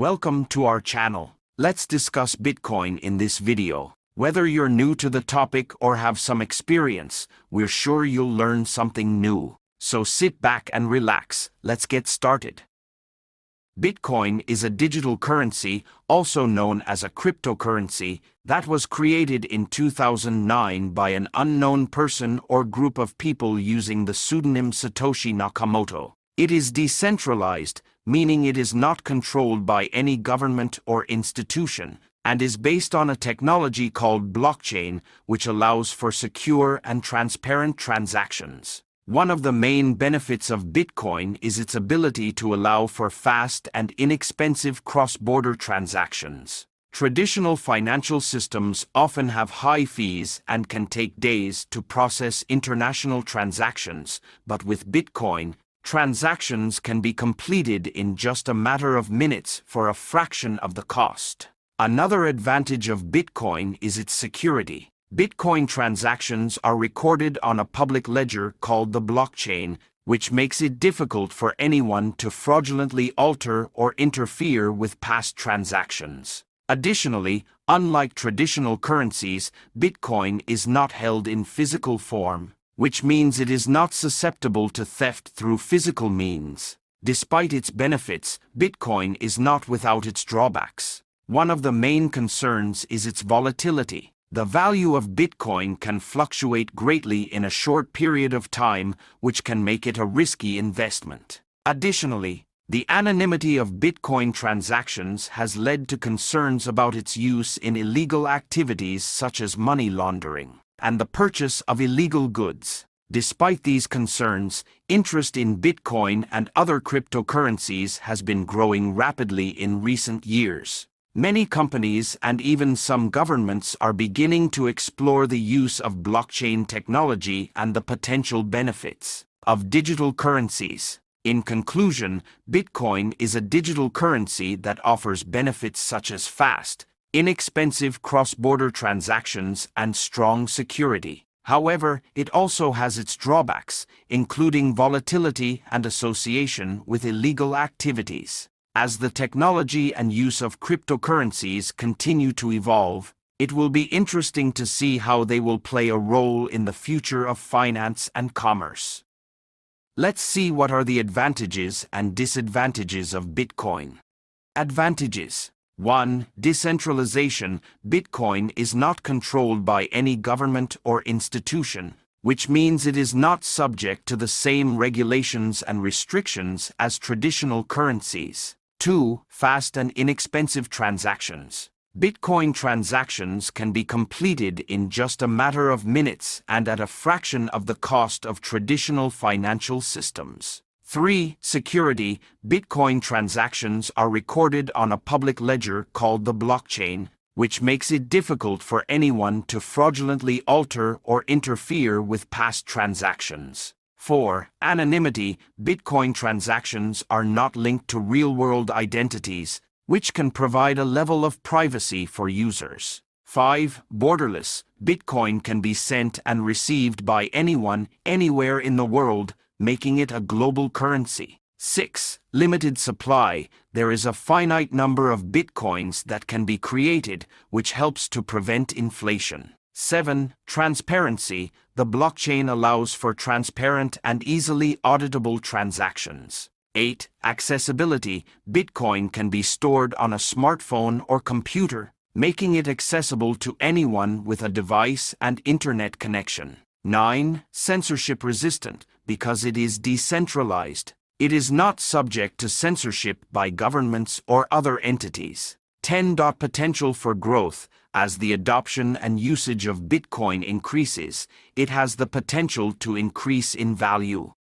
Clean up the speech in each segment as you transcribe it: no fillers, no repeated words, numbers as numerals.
Welcome to our channel. Let's discuss Bitcoin in this video. Whether you're new to the topic or have some experience, we're sure you'll learn something new. So sit back and relax, let's get started. Bitcoin is a digital currency, also known as a cryptocurrency, that was created in 2009 by an unknown person or group of people using the pseudonym Satoshi Nakamoto. It is decentralized, meaning it is not controlled by any government or institution, and is based on a technology called blockchain, which allows for secure and transparent transactions. One of the main benefits of Bitcoin is its ability to allow for fast and inexpensive cross-border transactions. Traditional financial systems often have high fees and can take days to process international transactions, but with Bitcoin, transactions can be completed in just a matter of minutes for a fraction of the cost. Another advantage of Bitcoin is its security. Bitcoin transactions are recorded on a public ledger called the blockchain, which makes it difficult for anyone to fraudulently alter or interfere with past transactions. Additionally, unlike traditional currencies, Bitcoin is not held in physical form, which means it is not susceptible to theft through physical means. Despite its benefits, Bitcoin is not without its drawbacks. One of the main concerns is its volatility. The value of Bitcoin can fluctuate greatly in a short period of time, which can make it a risky investment. Additionally, the anonymity of Bitcoin transactions has led to concerns about its use in illegal activities such as money laundering and the purchase of illegal goods. Despite these concerns, interest in Bitcoin and other cryptocurrencies has been growing rapidly in recent years. Many companies and even some governments are beginning to explore the use of blockchain technology and the potential benefits of digital currencies. In conclusion, Bitcoin is a digital currency that offers benefits such as fast, inexpensive cross-border transactions and strong security. However, it also has its drawbacks, including volatility and association with illegal activities. As the technology and use of cryptocurrencies continue to evolve, it will be interesting to see how they will play a role in the future of finance and commerce. Let's see what are the advantages and disadvantages of Bitcoin. Advantages. 1. Decentralization. Bitcoin is not controlled by any government or institution, which means it is not subject to the same regulations and restrictions as traditional currencies. 2. Fast and inexpensive transactions. Bitcoin transactions can be completed in just a matter of minutes and at a fraction of the cost of traditional financial systems. 3. Security. Bitcoin transactions are recorded on a public ledger called the blockchain, which makes it difficult for anyone to fraudulently alter or interfere with past transactions. 4. Anonymity. Bitcoin transactions are not linked to real-world identities, which can provide a level of privacy for users. 5. Borderless. Bitcoin can be sent and received by anyone, anywhere in the world, making it a global currency. 6. Limited supply. There is a finite number of Bitcoins that can be created, which helps to prevent inflation. 7. Transparency. The blockchain allows for transparent and easily auditable transactions. 8. Accessibility. Bitcoin can be stored on a smartphone or computer, making it accessible to anyone with a device and internet connection. 9. Censorship resistant. Because it is decentralized, it is not subject to censorship by governments or other entities. 10. Potential for growth. As the adoption and usage of Bitcoin increases, it has the potential to increase in value.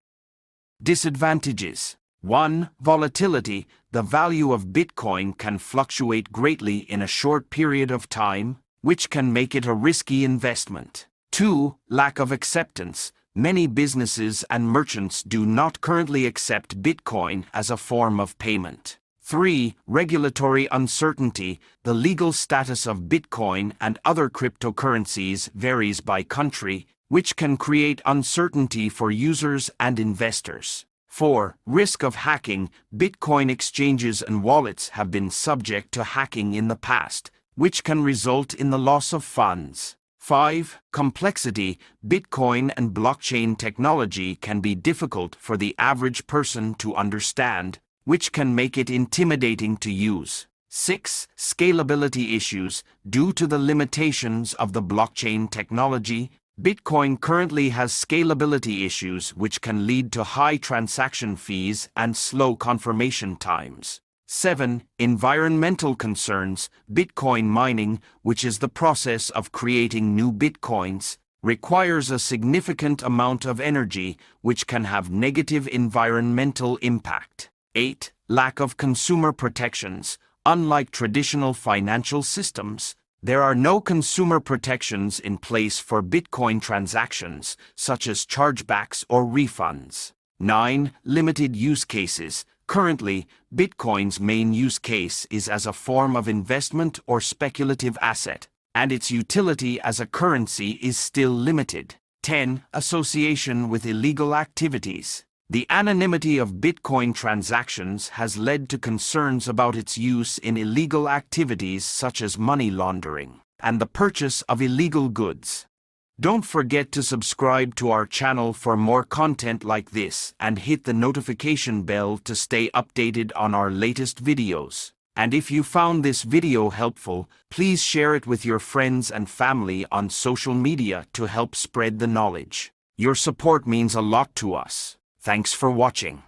Disadvantages. 1. Volatility. The value of Bitcoin can fluctuate greatly in a short period of time, which can make it a risky investment. 2. Lack of acceptance. Many businesses and merchants do not currently accept Bitcoin as a form of payment. 3. Regulatory uncertainty. The legal status of Bitcoin and other cryptocurrencies varies by country, which can create uncertainty for users and investors. 4. Risk of hacking. Bitcoin exchanges and wallets have been subject to hacking in the past, which can result in the loss of funds. 5. Complexity. Bitcoin and blockchain technology can be difficult for the average person to understand, which can make it intimidating to use. 6. Scalability issues. Due to the limitations of the blockchain technology, Bitcoin currently has scalability issues which can lead to high transaction fees and slow confirmation times. 7. Environmental concerns. Bitcoin mining, which is the process of creating new bitcoins, requires a significant amount of energy, which can have negative environmental impact. 8. Lack of consumer protections. Unlike traditional financial systems, there are no consumer protections in place for Bitcoin transactions, such as chargebacks or refunds. 9. Limited use cases. Currently, Bitcoin's main use case is as a form of investment or speculative asset, and its utility as a currency is still limited. 10. Association with illegal activities. The anonymity of Bitcoin transactions has led to concerns about its use in illegal activities such as money laundering and the purchase of illegal goods. Don't forget to subscribe to our channel for more content like this and hit the notification bell to stay updated on our latest videos. And if you found this video helpful, please share it with your friends and family on social media to help spread the knowledge. Your support means a lot to us. Thanks for watching.